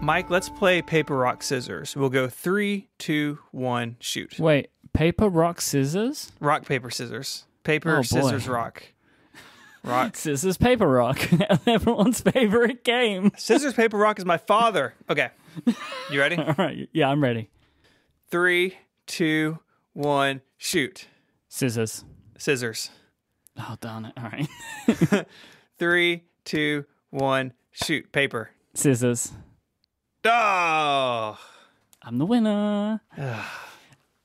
Mike, let's play paper, rock, scissors. We'll go 3, 2, 1, shoot. Wait, paper, rock, scissors? Rock, paper, scissors. Paper, Oh, scissors, boy. rock. Rock. Scissors, paper, rock. Everyone's favorite game. Scissors, paper, rock is my father. Okay. You ready? All right. Yeah, I'm ready. 3, 2, 1, shoot. Scissors. Scissors. Oh, darn it. All right. 3, 2, 1, shoot. Paper. Scissors. Oh! I'm the winner.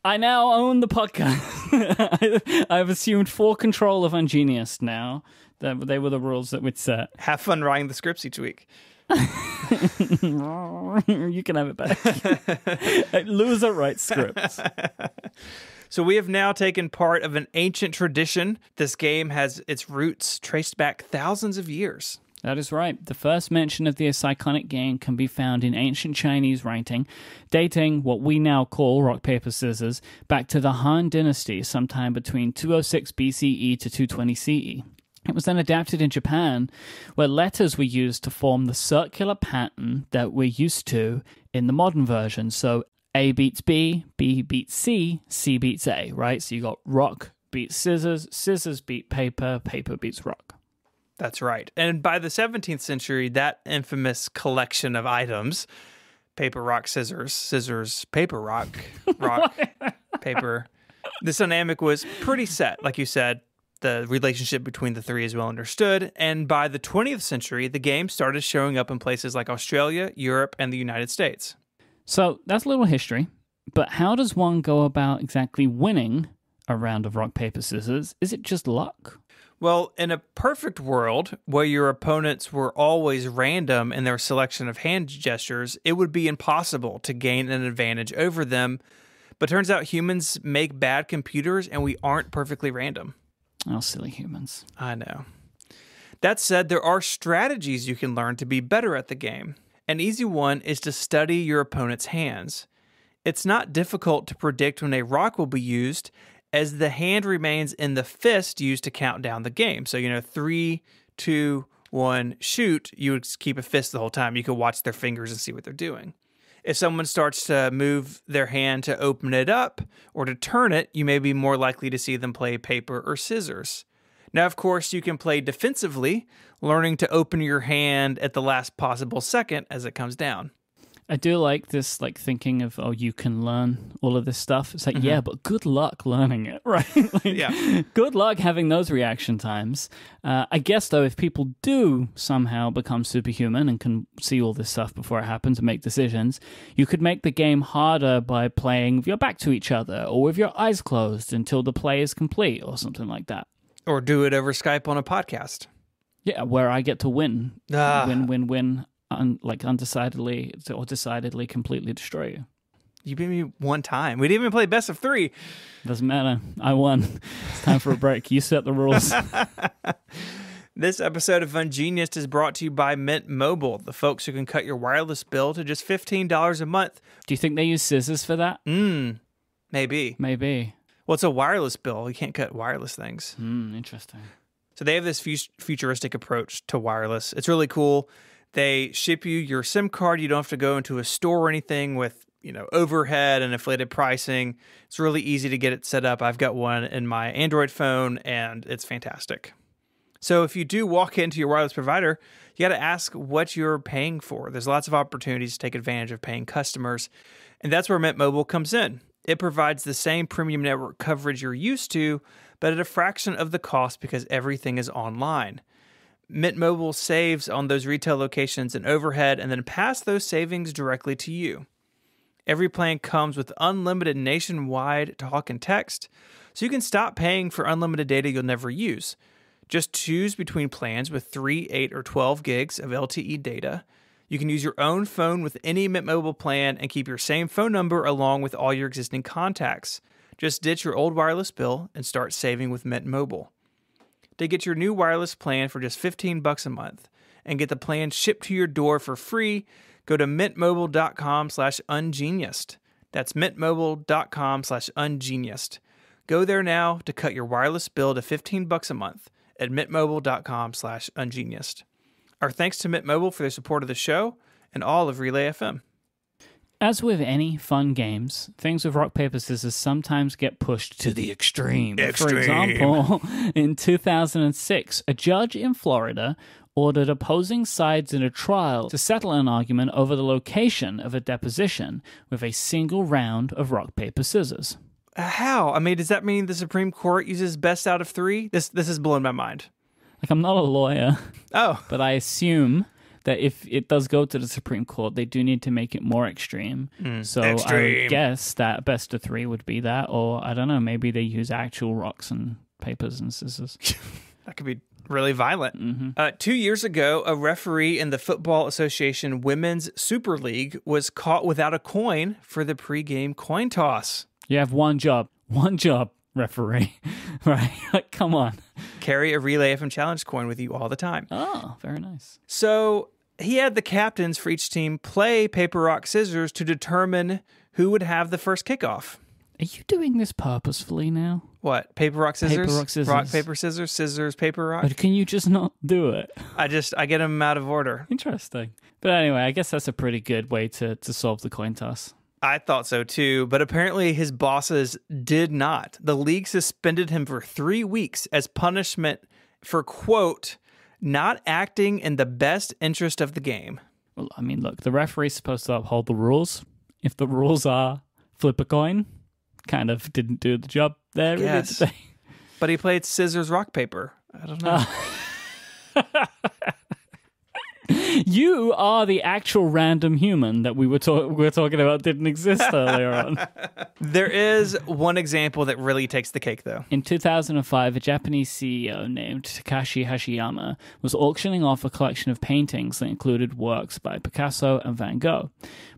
I now own the podcast. I've assumed full control of Ungenius now. They were the rules that we'd set. Have fun writing the scripts each week. You can have it back. Loser writes scripts. So we have now taken part of an ancient tradition. This game has its roots traced back thousands of years. That is right. The first mention of this iconic game can be found in ancient Chinese writing, dating what we now call rock, paper, scissors, back to the Han Dynasty sometime between 206 BCE to 220 CE. It was then adapted in Japan, where letters were used to form the circular pattern that we're used to in the modern version. So A beats B, B beats C, C beats A, right? So you got rock beats scissors, scissors beat paper, paper beats rock. That's right. And by the 17th century, that infamous collection of items, paper, rock, scissors, scissors, paper, rock, rock, paper, this dynamic was pretty set. Like you said, the relationship between the three is well understood. And by the 20th century, the game started showing up in places like Australia, Europe, and the United States. So that's a little history. But how does one go about exactly winning a round of rock, paper, scissors? Is it just luck? Well, in a perfect world where your opponents were always random in their selection of hand gestures, it would be impossible to gain an advantage over them. But turns out humans make bad computers and we aren't perfectly random. Oh, silly humans. I know. That said, there are strategies you can learn to be better at the game. An easy one is to study your opponent's hands. It's not difficult to predict when a rock will be used, as the hand remains in the fist used to count down the game. So, 3, 2, 1, shoot, you would keep a fist the whole time. You could watch their fingers and see what they're doing. If someone starts to move their hand to open it up or to turn it, you may be more likely to see them play paper or scissors. Now, of course, you can play defensively, learning to open your hand at the last possible second as it comes down. I do like this, thinking of, you can learn all of this stuff. It's like, yeah, but good luck learning it, right? Yeah. Good luck having those reaction times. I guess, though, if people do somehow become superhuman and can see all this stuff before it happens and make decisions, you could make the game harder by playing with your back to each other or with your eyes closed until the play is complete or something like that. Or do it over Skype on a podcast. Yeah, where I get to win. Win. Undecidedly or decidedly completely destroy you. You beat me one time. We didn't even play best of 3. Doesn't matter. I won. It's time for a break. You set the rules. This episode of Ungenius is brought to you by Mint Mobile, the folks who can cut your wireless bill to just $15 a month. Do you think they use scissors for that? Maybe. Maybe. Well, it's a wireless bill. You can't cut wireless things. Interesting. So they have this futuristic approach to wireless. It's really cool. They ship you your SIM card. You don't have to go into a store or anything with, overhead and inflated pricing. It's really easy to get it set up. I've got one in my Android phone, and it's fantastic. So if you do walk into your wireless provider, you got to ask what you're paying for. There's lots of opportunities to take advantage of paying customers, and that's where Mint Mobile comes in. It provides the same premium network coverage you're used to, but at a fraction of the cost because everything is online. Mint Mobile saves on those retail locations and overhead and then pass those savings directly to you. Every plan comes with unlimited nationwide talk and text, so you can stop paying for unlimited data you'll never use. Just choose between plans with 3, 8, or 12 gigs of LTE data. You can use your own phone with any Mint Mobile plan and keep your same phone number along with all your existing contacts. Just ditch your old wireless bill and start saving with Mint Mobile. To get your new wireless plan for just $15 a month and get the plan shipped to your door for free, go to mintmobile.com/ungeniused. That's mintmobile.com/ungeniused. Go there now to cut your wireless bill to $15 a month at mintmobile.com/ungeniused. Our thanks to Mint Mobile for their support of the show, and all of Relay FM. As with any fun games, things with rock, paper, scissors sometimes get pushed to the extreme. For example, in 2006, a judge in Florida ordered opposing sides in a trial to settle an argument over the location of a deposition with a single round of rock, paper, scissors. How? I mean, does that mean the Supreme Court uses best out of 3? This is blowing my mind. Like, I'm not a lawyer. Oh. But I assume that if it does go to the Supreme Court, they do need to make it more extreme. So extreme. I would guess that best of 3 would be that, or I don't know, maybe they use actual rocks and papers and scissors. That could be really violent. 2 years ago, a referee in the Football Association Women's Super League was caught without a coin for the pregame coin toss. You have one job, referee, right? Like, come on. Carry a Relay FM Challenge coin with you all the time. Oh, very nice. So he had the captains for each team play paper, rock, scissors to determine who would have the first kickoff. Are you doing this purposefully now? What? Paper, rock, scissors? Paper, rock, scissors. Rock, paper, scissors, scissors, paper, rock. But can you just not do it? I get them out of order. Interesting. But anyway, I guess that's a pretty good way to solve the coin toss. I thought so too, but apparently his bosses did not. The league suspended him for 3 weeks as punishment for, quote, not acting in the best interest of the game. Well, I mean, look, the referee's supposed to uphold the rules. If the rules are flip a coin, kind of didn't do the job there. Yes. Really, But he played scissors, rock, paper. I don't know. You are the actual random human that we were talking about didn't exist earlier on. There is one example that really takes the cake, though. In 2005, a Japanese CEO named Takashi Hashiyama was auctioning off a collection of paintings that included works by Picasso and Van Gogh.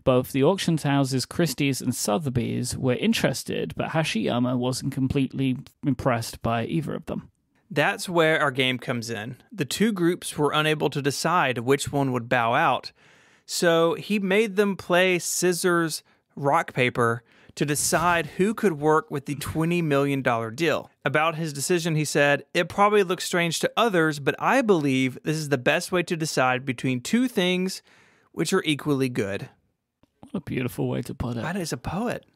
Both the auction houses Christie's and Sotheby's were interested, but Hashiyama wasn't completely impressed by either of them. That's where our game comes in. The two groups were unable to decide which one would bow out, so he made them play scissors, rock, paper to decide who could work with the $20 million deal. About his decision, he said, "It probably looks strange to others, but I believe this is the best way to decide between two things which are equally good." What a beautiful way to put it. That is a poet.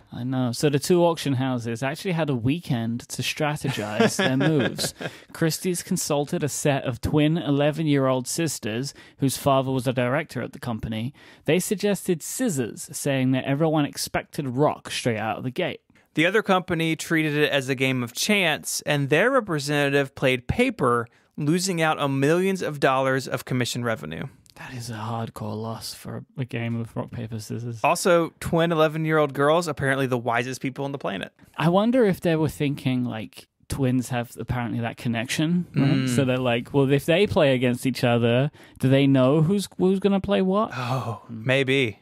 I know. So the two auction houses actually had a weekend to strategize their moves. Christie's consulted a set of twin 11-year-old sisters whose father was a director at the company. They suggested scissors, saying that everyone expected rock straight out of the gate. The other company treated it as a game of chance, and their representative played paper, losing out on millions of dollars of commission revenue. That is a hardcore loss for a game of rock, paper, scissors. Also, twin 11-year-old girls, apparently the wisest people on the planet. I wonder if they were thinking, like, twins have apparently that connection, right? So they're like, well, if they play against each other, do they know who's going to play what? Oh, maybe.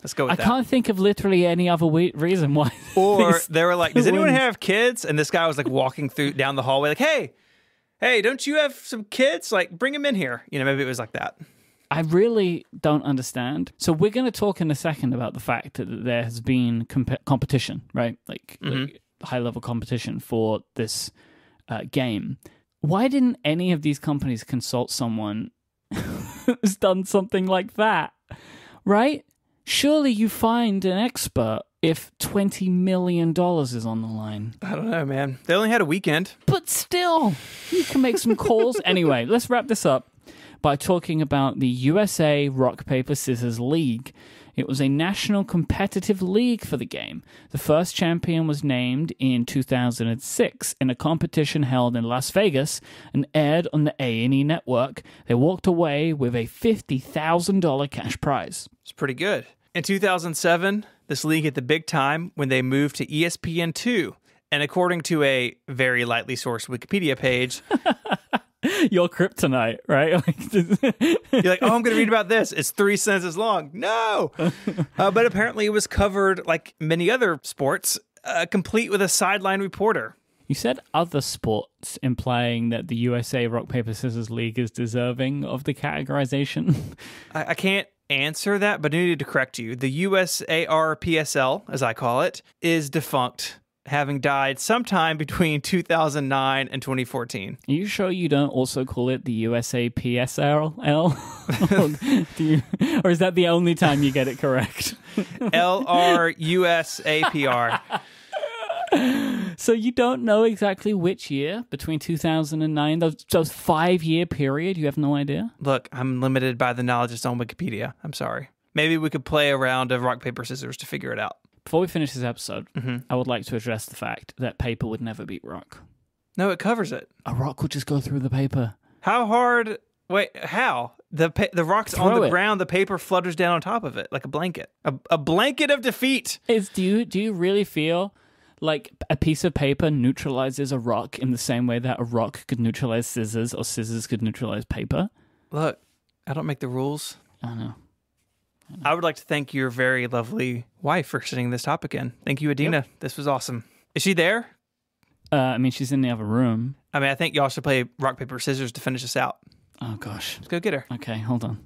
Let's go with that. I can't think of literally any other reason why. Or they were like, does anyone have kids? And this guy was like walking down the hallway like, hey, don't you have some kids? Like, bring them in here. You know, maybe it was like that. I really don't understand. So we're going to talk in a second about the fact that there has been competition, right? Like high-level competition for this game. Why didn't any of these companies consult someone who's done something like that, right? Surely you find an expert if $20 million is on the line. I don't know, man. They only had a weekend. But still, you can make some calls. Anyway, let's wrap this up by talking about the USA Rock, Paper, Scissors League. It was a national competitive league for the game. The first champion was named in 2006 in a competition held in Las Vegas and aired on the A&E network. They walked away with a $50,000 cash prize. It's pretty good. In 2007, this league hit the big time when they moved to ESPN2. And according to a very lightly sourced Wikipedia page... Your kryptonite, right? You're like, oh, I'm going to read about this. It's 3 sentences long. No! But apparently it was covered, like many other sports, complete with a sideline reporter. You said other sports, implying that the USA Rock, Paper, Scissors League is deserving of the categorization. I can't answer that, but I needed to correct you. The USARPSL, as I call it, is defunct. having died sometime between 2009 and 2014. Are you sure you don't also call it the USAPSRL? Or is that the only time you get it correct? LRUSAPR. So you don't know exactly which year between 2009, those 5-year period? You have no idea? Look, I'm limited by the knowledge that's on Wikipedia. I'm sorry. Maybe we could play a round of rock, paper, scissors to figure it out. Before we finish this episode, I would like to address the fact that paper would never beat rock. No, it covers it. A rock would just go through the paper. How hard? Wait, how? The rock's on the ground, the paper flutters down on top of it like a blanket. A blanket of defeat. Do you really feel like a piece of paper neutralizes a rock in the same way that a rock could neutralize scissors or scissors could neutralize paper? Look, I don't make the rules. I know. I would like to thank your very lovely wife for sending this topic in. Thank you, Adina. Yep. This was awesome. Is she there? I mean, she's in the other room. I mean, I think y'all should play rock, paper, scissors to finish us out. Oh, gosh. Let's go get her. Okay, hold on.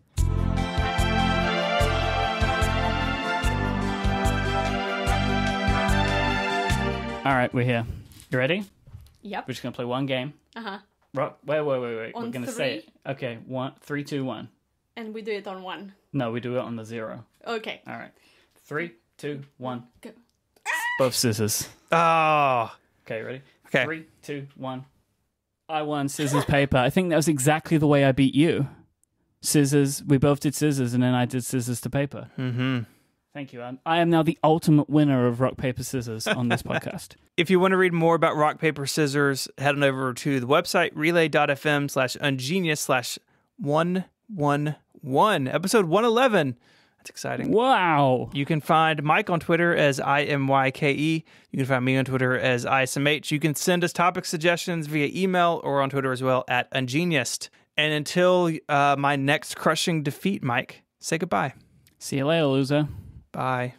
All right, we're here. You ready? Yep. We're just going to play one game. Uh-huh. Rock. Wait. We're On going to 3? say it. Okay, 3, 2, 1. And we do it on 1. No, we do it on the 0. Okay. All right. 3, 2, 1. Go. Both scissors. Oh. Okay, ready? Okay. 3, 2, 1. I won scissors, paper. I think that was exactly the way I beat you. Scissors. We both did scissors, and then I did scissors to paper. Mm-hmm. Thank you. I am now the ultimate winner of rock, paper, scissors on this podcast. If you want to read more about rock, paper, scissors, head on over to the website relay.fm/ungenius/111, episode 111. That's exciting. Wow. You can find Mike on Twitter as IMYKE. You can find me on Twitter as ISMH. You can send us topic suggestions via email or on Twitter as well at Ungeniused. And until my next crushing defeat, Mike, say goodbye. See you later, loser. Bye.